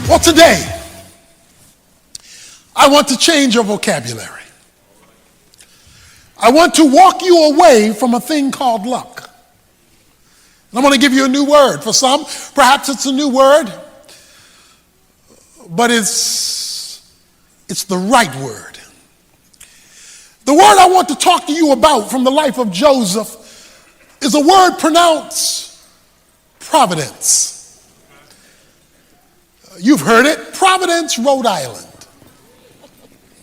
Well, today, I want to change your vocabulary. I want to walk you away from a thing called luck. And I'm going to give you a new word. For some, perhaps it's a new word, but it's the right word. The word I want to talk to you about from the life of Joseph is a word pronounced providence. You've heard it, Providence, Rhode Island.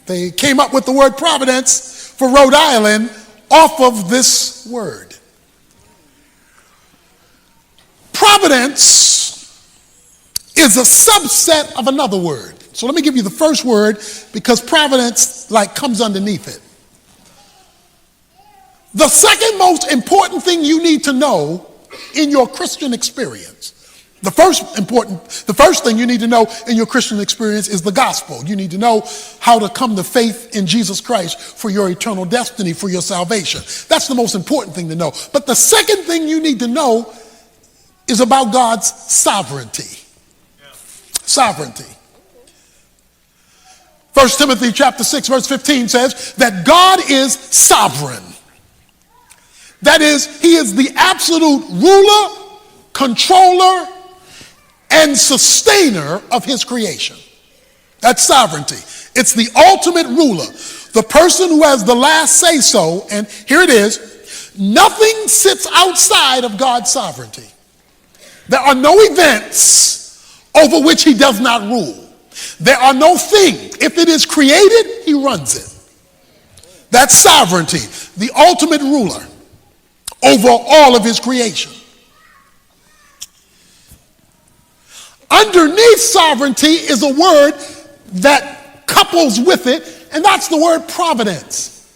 They came up with the word Providence for Rhode Island off of this word. Providence is a subset of another word. So let me give you the first word because providence comes underneath it. The second most important thing you need to know in your Christian experience, the first thing you need to know in your Christian experience is the gospel. You need to know how to come to faith in Jesus Christ for your eternal destiny, for your salvation. That's the most important thing to know. But the second thing you need to know is about God's sovereignty. Sovereignty. 1 Timothy chapter 6 verse 15 says that God is sovereign. That is, he is the absolute ruler, controller, and sustainer of his creation. That's sovereignty. It's the ultimate ruler, the person who has the last say so. And here it is, nothing sits outside of God's sovereignty. There are no events over which he does not rule. There are no things. If it is created, he runs it. That's sovereignty, the ultimate ruler over all of his creation. Underneath sovereignty is a word that couples with it, and that's the word providence.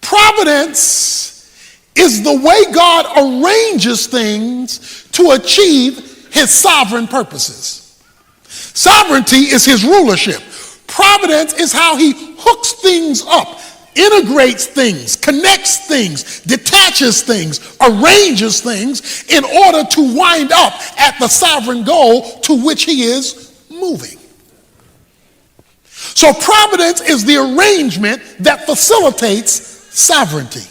Providence is the way God arranges things to achieve his sovereign purposes. Sovereignty is his rulership. Providence is how he hooks things up, integrates things, connects things, detaches things, arranges things in order to wind up at the sovereign goal to which he is moving. So providence is the arrangement that facilitates sovereignty.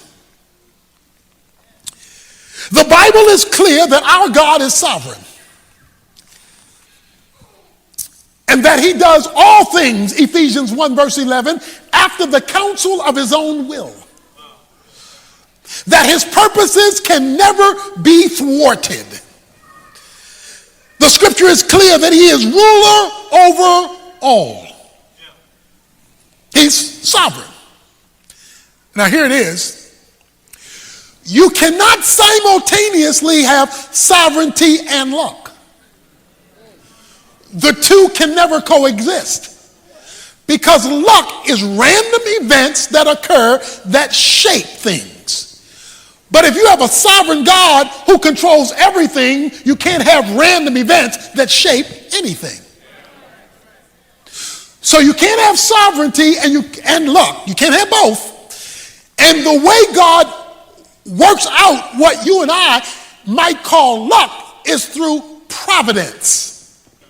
The Bible is clear that our God is sovereign and that he does all things, Ephesians 1 verse 11, after the counsel of his own will. That his purposes can never be thwarted. The scripture is clear that he is ruler over all. He's sovereign. Now here it is. You cannot simultaneously have sovereignty and luck. The two can never coexist. Because luck is random events that occur that shape things. But if you have a sovereign God who controls everything, you can't have random events that shape anything. So you can't have sovereignty and luck. You can't have both. And the way God works out what you and I might call luck is through providence.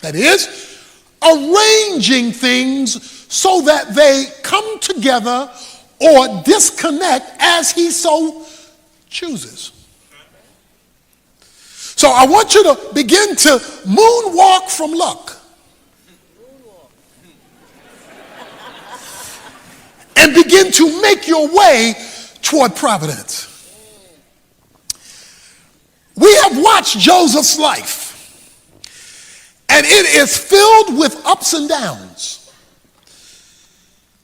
That is, arranging things so that they come together or disconnect as he so chooses. So I want you to begin to moonwalk from luck and begin to make your way toward providence. We have watched Joseph's life, and it is filled with ups and downs.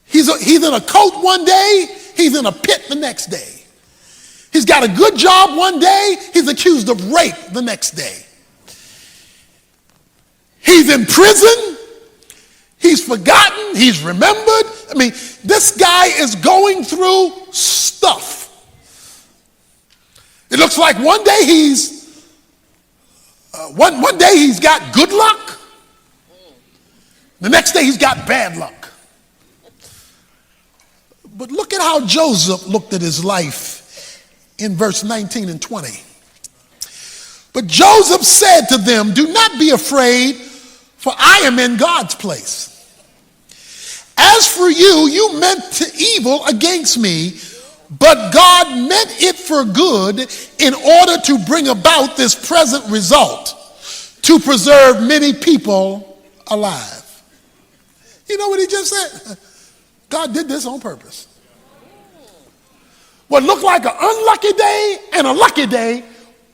He's in a coat one day, he's in a pit the next day. He's got a good job one day, he's accused of rape the next day. He's in prison, he's forgotten, he's remembered. I mean, this guy is going through stuff. It looks like one day he's got good luck, the next day he's got bad luck. But look at how Joseph looked at his life in verse 19 and 20. But Joseph said to them, "Do not be afraid, for I am in God's place. As for you, you meant to evil against me, but God meant it for good in order to bring about this present result, to preserve many people alive. You know what he just said? God did this on purpose. What looked like an unlucky day and a lucky day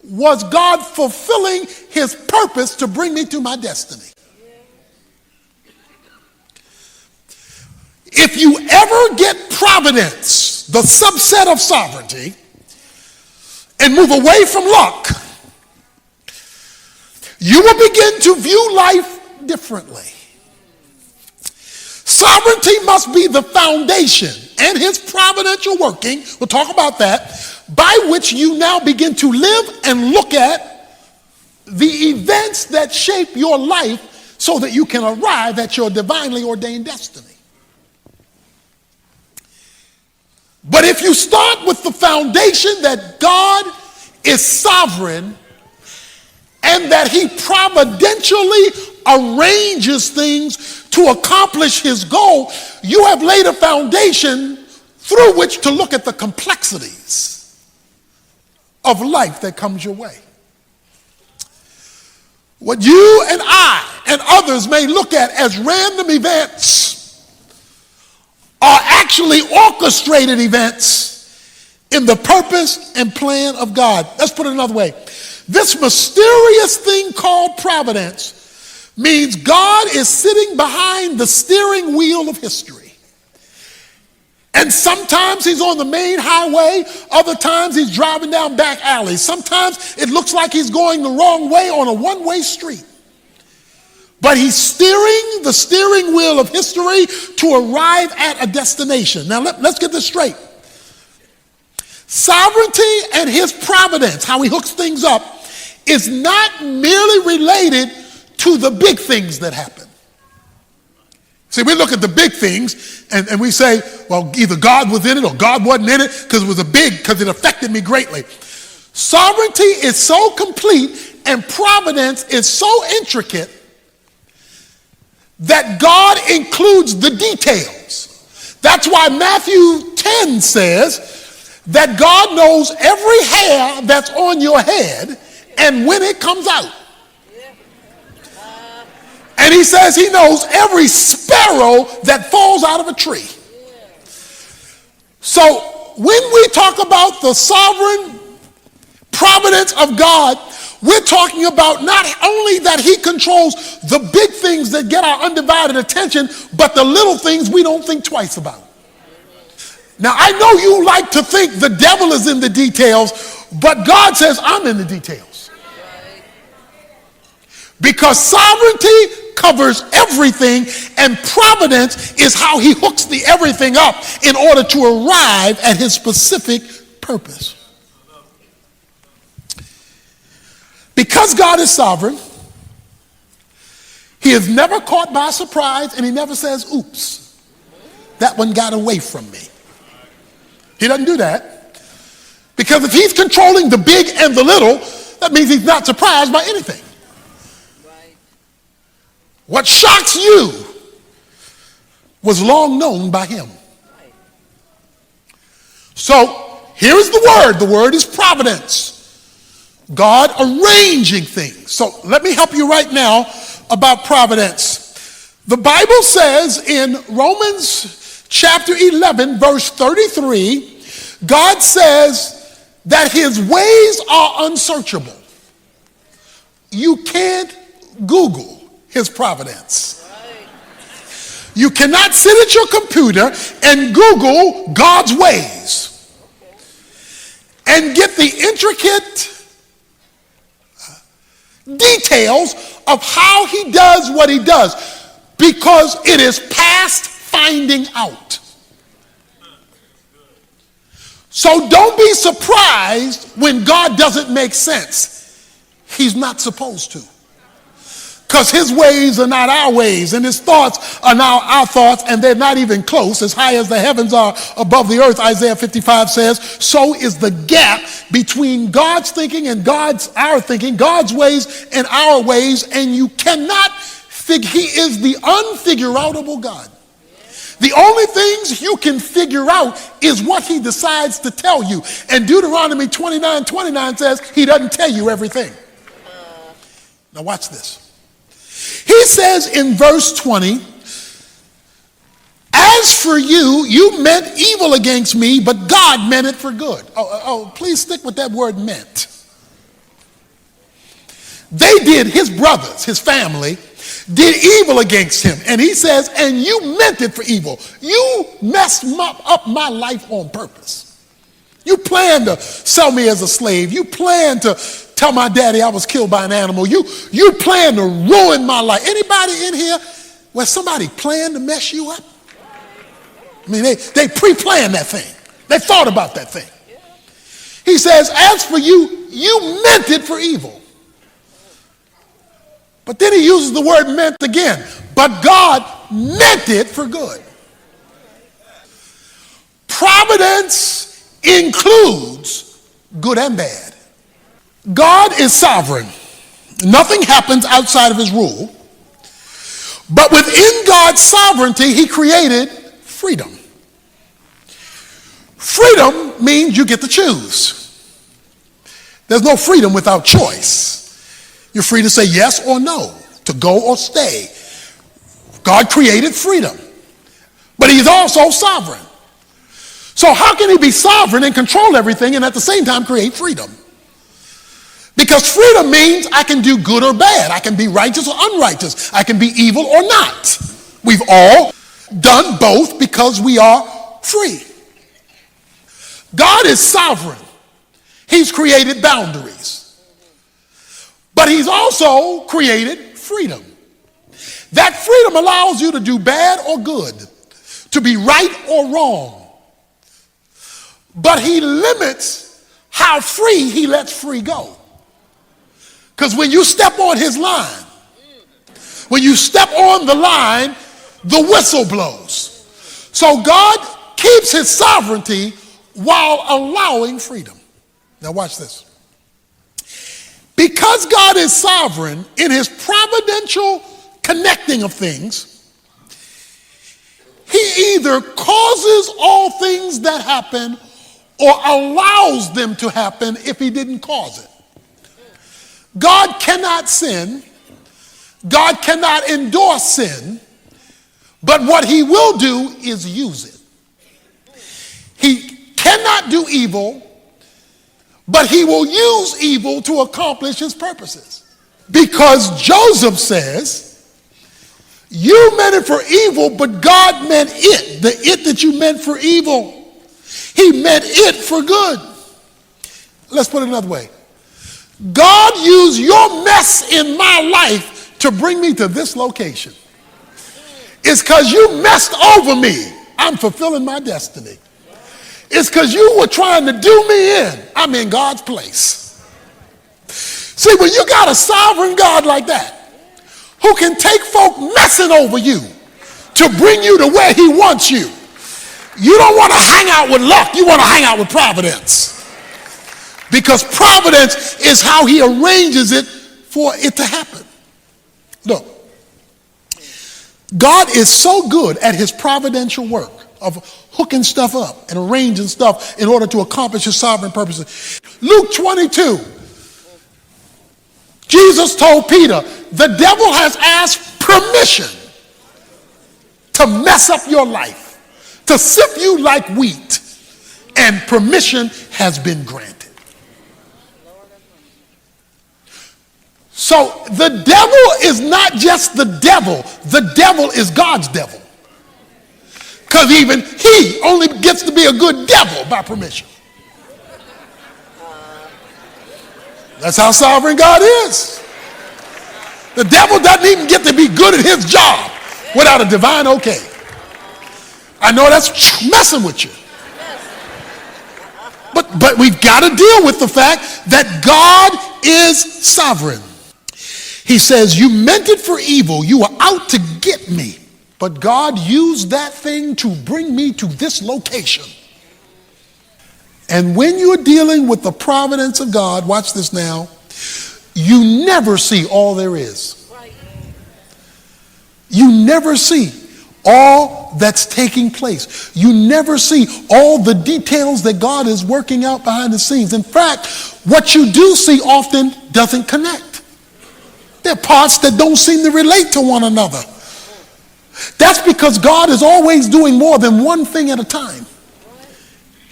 was God fulfilling his purpose to bring me to my destiny. If you ever get providence, the subset of sovereignty, and move away from luck, you will begin to view life differently. Sovereignty must be the foundation and his providential working, we'll talk about that, by which you now begin to live and look at the events that shape your life so that you can arrive at your divinely ordained destiny. But if you start with the foundation that God is sovereign and that he providentially arranges things to accomplish his goal, you have laid a foundation through which to look at the complexities of life that comes your way. What you and I and others may look at as random events are actually orchestrated events in the purpose and plan of God. Let's put it another way. This mysterious thing called providence means God is sitting behind the steering wheel of history. And sometimes he's on the main highway, other times he's driving down back alleys. Sometimes it looks like he's going the wrong way on a one-way street. But he's steering the steering wheel of history to arrive at a destination. Now let's get this straight. Sovereignty and his providence, how he hooks things up, is not merely related to the big things that happen. See, we look at the big things and we say, well, either God was in it or God wasn't in it because it affected me greatly. Sovereignty is so complete and providence is so intricate that God includes the details. That's why Matthew 10 says that God knows every hair that's on your head and when it comes out. And he says he knows every sparrow that falls out of a tree. So when we talk about the sovereign providence of God, we're talking about not only that he controls the big things that get our undivided attention, but the little things we don't think twice about. Now, I know you like to think the devil is in the details, but God says I'm in the details. Because sovereignty covers everything, and providence is how he hooks the everything up in order to arrive at his specific purpose. Because God is sovereign, he is never caught by surprise, and he never says, oops, that one got away from me. He doesn't do that. Because if he's controlling the big and the little, that means he's not surprised by anything. Right. What shocks you was long known by him. Right. So here is the word. The word is providence. God arranging things. So let me help you right now about providence. The Bible says in Romans chapter 11, verse 33, God says that his ways are unsearchable. You can't Google his providence. You cannot sit at your computer and Google God's ways and get the intricate details of how he does what he does, because it is past finding out. So don't be surprised when God doesn't make sense. He's not supposed to. Because his ways are not our ways, and his thoughts are not our thoughts, and they're not even close. As high as the heavens are above the earth, Isaiah 55 says, so is the gap between God's thinking and our thinking, God's ways and our ways, and you cannot He is the unfigure-outable God. The only things you can figure out is what he decides to tell you. And Deuteronomy 29:29 says he doesn't tell you everything. Now watch this. He says in verse 20, as for you, you meant evil against me, but God meant it for good. Please stick with that word meant. They did, his brothers, his family, did evil against him. And he says, and you meant it for evil. You messed up my life on purpose. You planned to sell me as a slave. You planned to tell my daddy I was killed by an animal. You planned to ruin my life. Anybody in here where somebody planned to mess you up? I mean, they pre-planned that thing. They thought about that thing. He says, as for you, you meant it for evil. But then he uses the word meant again. But God meant it for good. Providence includes good and bad. God is sovereign. Nothing happens outside of his rule. But within God's sovereignty, he created freedom. Freedom means you get to choose. There's no freedom without choice. You're free to say yes or no, to go or stay. God created freedom, but he's also sovereign. So how can he be sovereign and control everything and at the same time create freedom? Because freedom means I can do good or bad. I can be righteous or unrighteous. I can be evil or not. We've all done both because we are free. God is sovereign. He's created boundaries. But he's also created freedom. That freedom allows you to do bad or good, to be right or wrong. But he limits how free he lets free go. Because when you step on his line, when you step on the line, the whistle blows. So God keeps his sovereignty while allowing freedom. Now watch this. Because God is sovereign in his providential connecting of things, he either causes all things that happen or allows them to happen if he didn't cause it. God cannot sin. God cannot endorse sin. But what he will do is use it. He cannot do evil, but he will use evil to accomplish his purposes. Because Joseph says, you meant it for evil, but God meant it. The it that you meant for evil, he meant it for good. Let's put it another way. God used your mess in my life to bring me to this location. It's because you messed over me. I'm fulfilling my destiny. It's because you were trying to do me in. I'm in God's place. See, when you got a sovereign God like that, who can take folk messing over you to bring you to where he wants you, you don't want to hang out with luck. You want to hang out with providence. Because providence is how he arranges it for it to happen. Look, God is so good at his providential work of hooking stuff up and arranging stuff in order to accomplish his sovereign purposes. Luke 22, Jesus told Peter, the devil has asked permission to mess up your life, to sift you like wheat, and permission has been granted. So the devil is not just the devil is God's devil. Because even he only gets to be a good devil by permission. That's how sovereign God is. The devil doesn't even get to be good at his job without a divine okay. I know that's messing with you. But we've got to deal with the fact that God is sovereign. He says, you meant it for evil. You were out to get me. But God used that thing to bring me to this location. And when you're dealing with the providence of God, watch this now, you never see all there is. You never see all that's taking place. You never see all the details that God is working out behind the scenes. In fact, what you do see often doesn't connect. There are parts that don't seem to relate to one another. That's because God is always doing more than one thing at a time.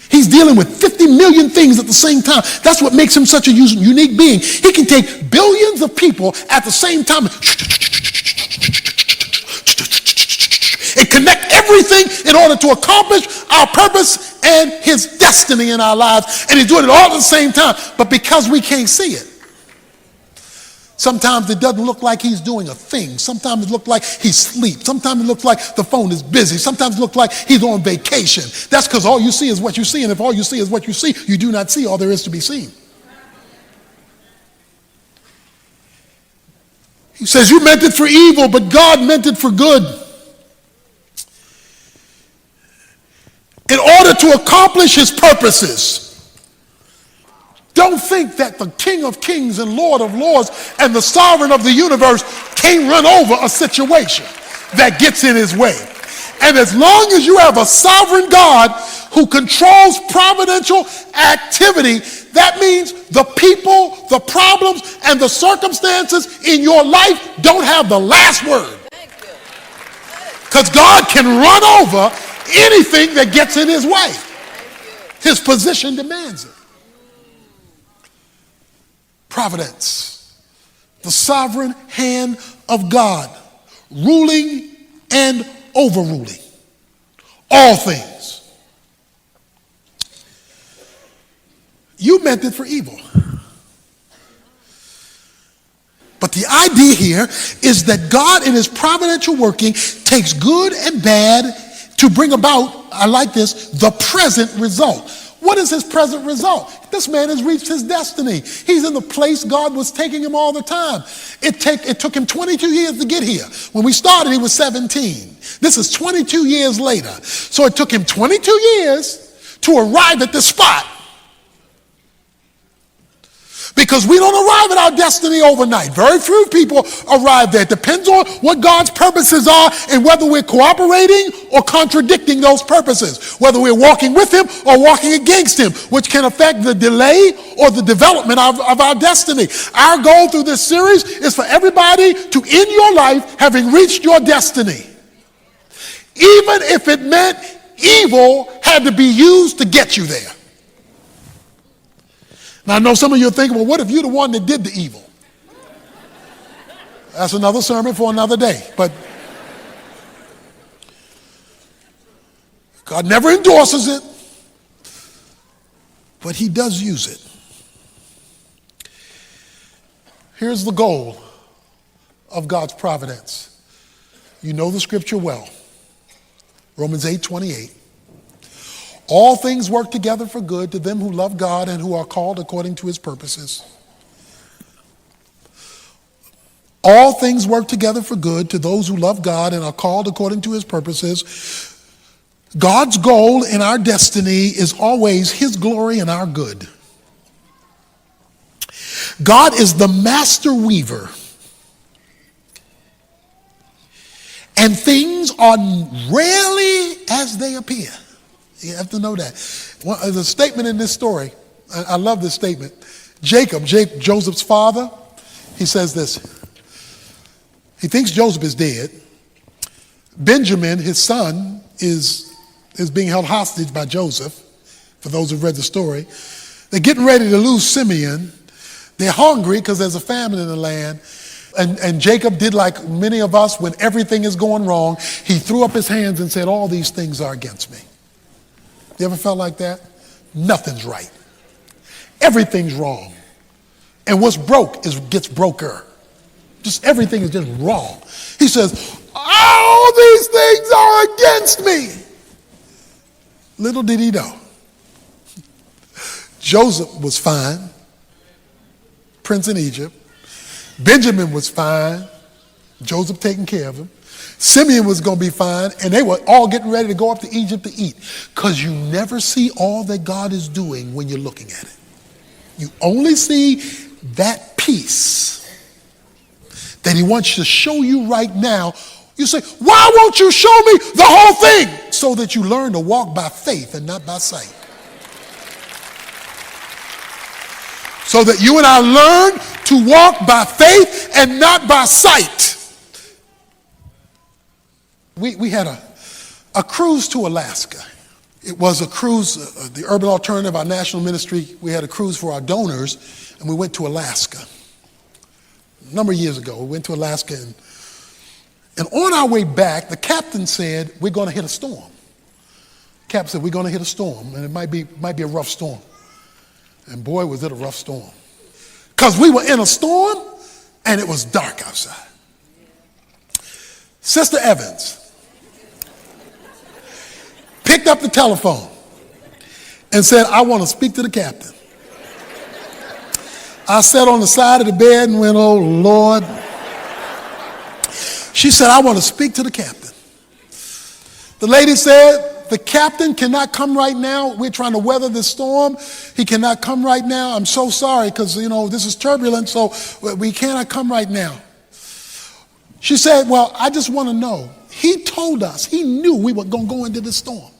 He's dealing with 50 million things at the same time. That's what makes him such a unique being. He can take billions of people at the same time and connect everything in order to accomplish our purpose and his destiny in our lives. And he's doing it all at the same time. But because we can't see it, sometimes it doesn't look like he's doing a thing. Sometimes it looks like he's asleep. Sometimes it looks like the phone is busy. Sometimes it looks like he's on vacation. That's because all you see is what you see. And if all you see is what you see, you do not see all there is to be seen. He says, you meant it for evil, but God meant it for good, in order to accomplish his purposes. Don't think that the King of Kings and Lord of Lords and the sovereign of the universe can't run over a situation that gets in his way. And as long as you have a sovereign God who controls providential activity, that means the people, the problems, and the circumstances in your life don't have the last word. Because God can run over anything that gets in his way. His position demands it. Providence, the sovereign hand of God, ruling and overruling all things. You meant it for evil. But the idea here is that God in his providential working takes good and bad to bring about, I like this, the present result. What is his present result? This man has reached his destiny. He's in the place God was taking him all the time. It took him 22 years to get here. When we started, he was 17. This is 22 years later. So it took him 22 years to arrive at this spot. Because we don't arrive at our destiny overnight. Very few people arrive there. It depends on what God's purposes are and whether we're cooperating or contradicting those purposes. Whether we're walking with him or walking against him, which can affect the delay or the development of our destiny. Our goal through this series is for everybody to end your life having reached your destiny. Even if it meant evil had to be used to get you there. Now, I know some of you are thinking, well, what if you're the one that did the evil? That's another sermon for another day. But God never endorses it, but he does use it. Here's the goal of God's providence. You know the scripture well. Romans 8:28. All things work together for good to them who love God and who are called according to his purposes. All things work together for good to those who love God and are called according to his purposes. God's goal in our destiny is always his glory and our good. God is the master weaver. And things are rarely as they appear. You have to know that. There's a statement in this story. I love this statement. Jacob, Joseph's father, he says this. He thinks Joseph is dead. Benjamin, his son, is being held hostage by Joseph, for those who've read the story. They're getting ready to lose Simeon. They're hungry because there's a famine in the land. And Jacob did like many of us when everything is going wrong. He threw up his hands and said, all these things are against me. You ever felt like that? Nothing's right. Everything's wrong. And what's broke gets broker. Just everything is just wrong. He says, all these things are against me. Little did he know. Joseph was fine. Prince in Egypt. Benjamin was fine. Joseph taking care of him. Simeon was going to be fine, and they were all getting ready to go up to Egypt to eat. Because you never see all that God is doing when you're looking at it. You only see that piece that he wants to show you right now You say, why won't you show me the whole thing? So that you learn to walk by faith and not by sight. So that you and I learn to walk by faith and not by sight. We had a cruise to Alaska. It was a cruise, the Urban Alternative, our national ministry, we had a cruise for our donors, and we went to Alaska. A number of years ago, we went to Alaska, and on our way back, the captain said, we're going to hit a storm. The captain said, we're going to hit a storm, and it might be a rough storm. And boy, was it a rough storm. Because we were in a storm, and it was dark outside. Sister Evans picked up the telephone and said, I want to speak to the captain. I sat on the side of the bed and went, oh, Lord. She said, I want to speak to the captain. The lady said, the captain cannot come right now. We're trying to weather this storm. He cannot come right now. I'm so sorry because, this is turbulent, so we cannot come right now. She said, well, I just want to know. He told us, he knew we were going to go into this storm.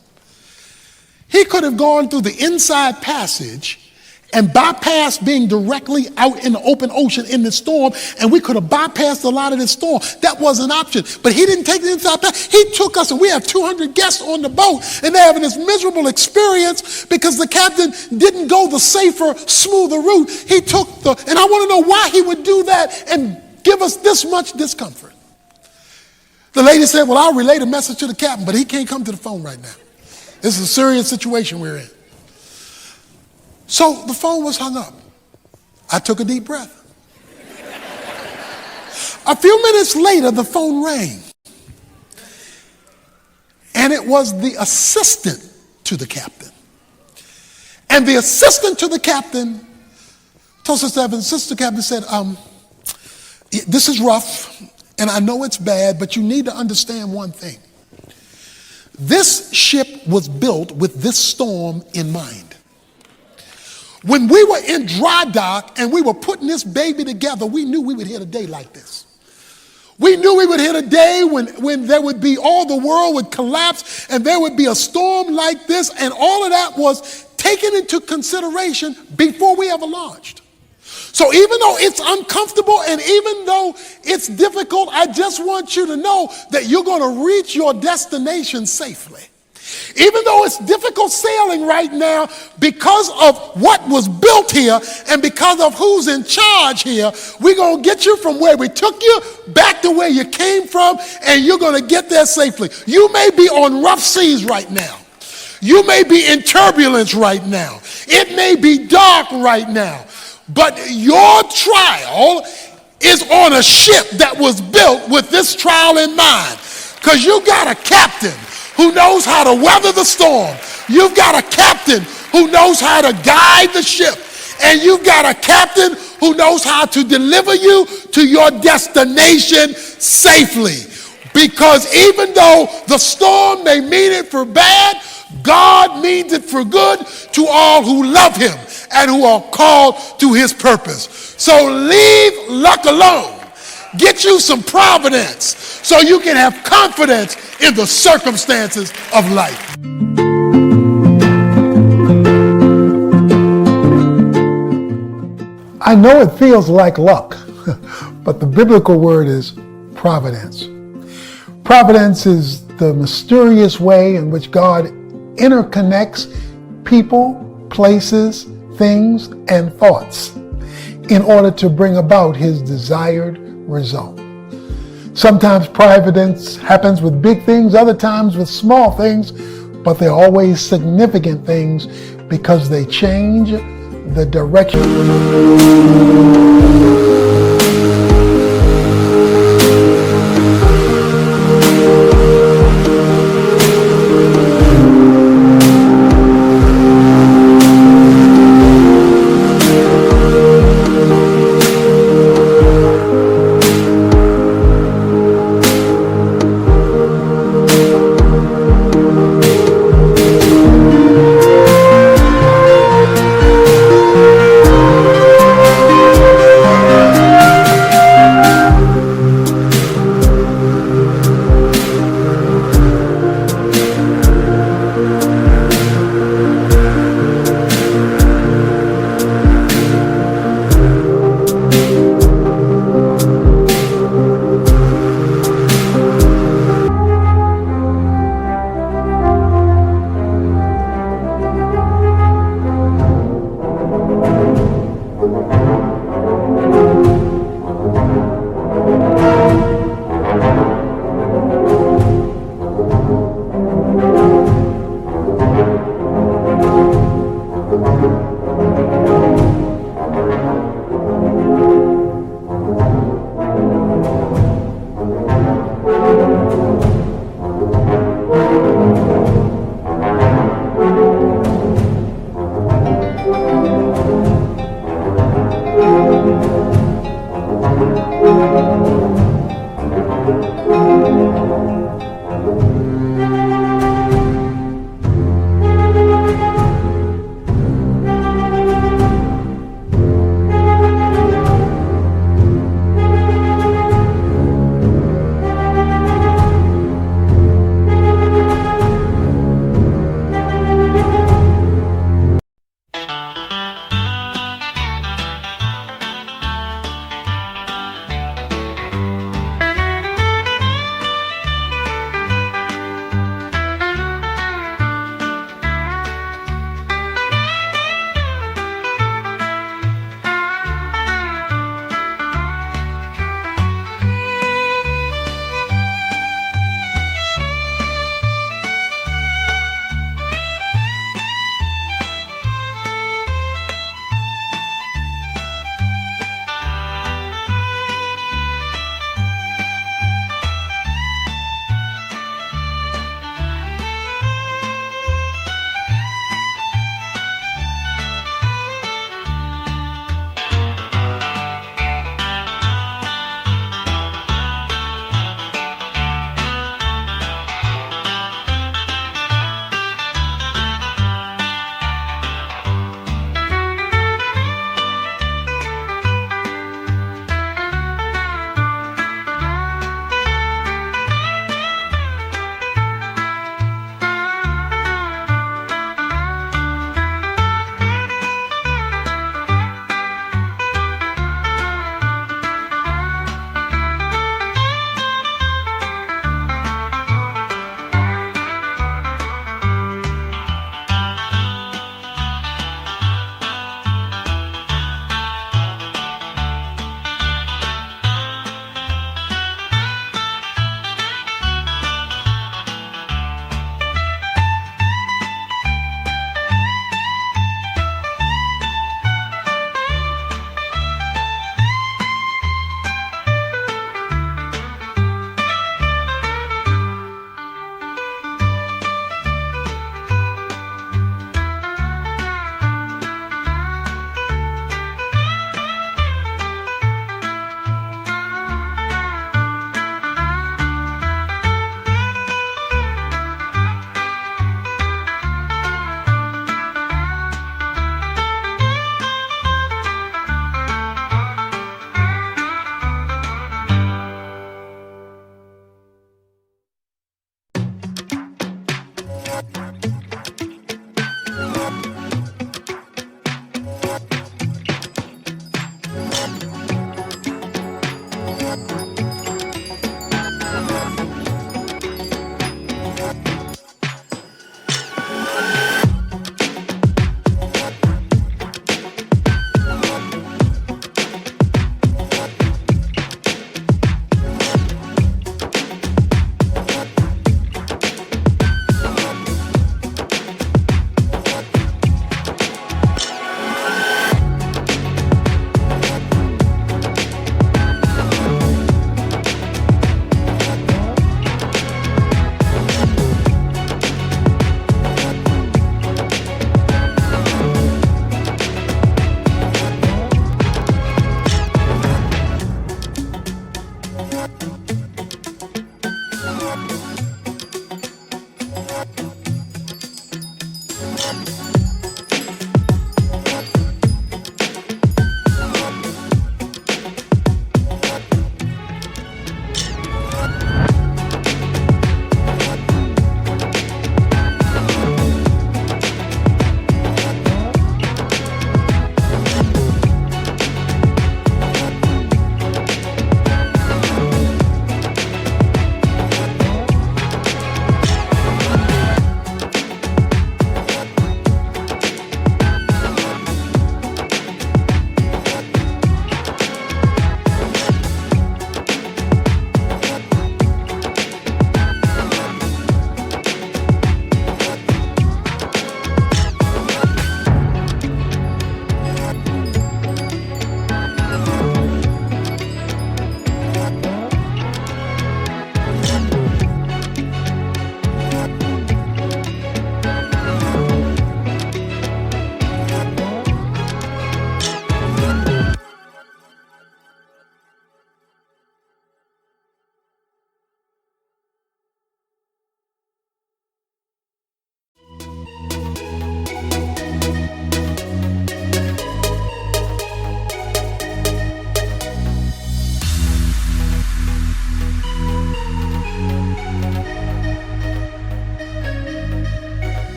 He could have gone through the inside passage and bypassed being directly out in the open ocean in the storm, and we could have bypassed a lot of this storm. That was an option. But he didn't take the inside passage. He took us, and we have 200 guests on the boat, and they're having this miserable experience because the captain didn't go the safer, smoother route. He took and I want to know why he would do that and give us this much discomfort. The lady said, well, I'll relay the message to the captain, but he can't come to the phone right now. This is a serious situation we're in. So the phone was hung up. I took a deep breath. A few minutes later, the phone rang. And it was the assistant to the captain. And the assistant to the captain told Sister Evans, Sister Captain said, this is rough, and I know it's bad, but you need to understand one thing. This ship was built with this storm in mind. When we were in dry dock and we were putting this baby together, we knew we would hit a day like this. We knew we would hit a day when there would be all the world would collapse and there would be a storm like this, and all of that was taken into consideration before we ever launched. So even though it's uncomfortable and even though it's difficult, I just want you to know that you're going to reach your destination safely. Even though it's difficult sailing right now because of what was built here and because of who's in charge here, we're going to get you from where we took you back to where you came from, and you're going to get there safely. You may be on rough seas right now. You may be in turbulence right now. It may be dark right now. But your trial is on a ship that was built with this trial in mind. Because you got a captain who knows how to weather the storm. You've got a captain who knows how to guide the ship. And you've got a captain who knows how to deliver you to your destination safely. Because even though the storm may mean it for bad, God means it for good to all who love him and who are called to his purpose. So leave luck alone. Get you some providence so you can have confidence in the circumstances of life. I know it feels like luck, but the biblical word is providence. Providence is the mysterious way in which God interconnects people, places, things, and thoughts in order to bring about his desired result. Sometimes providence happens with big things, other times with small things, but they're always significant things because they change the direction.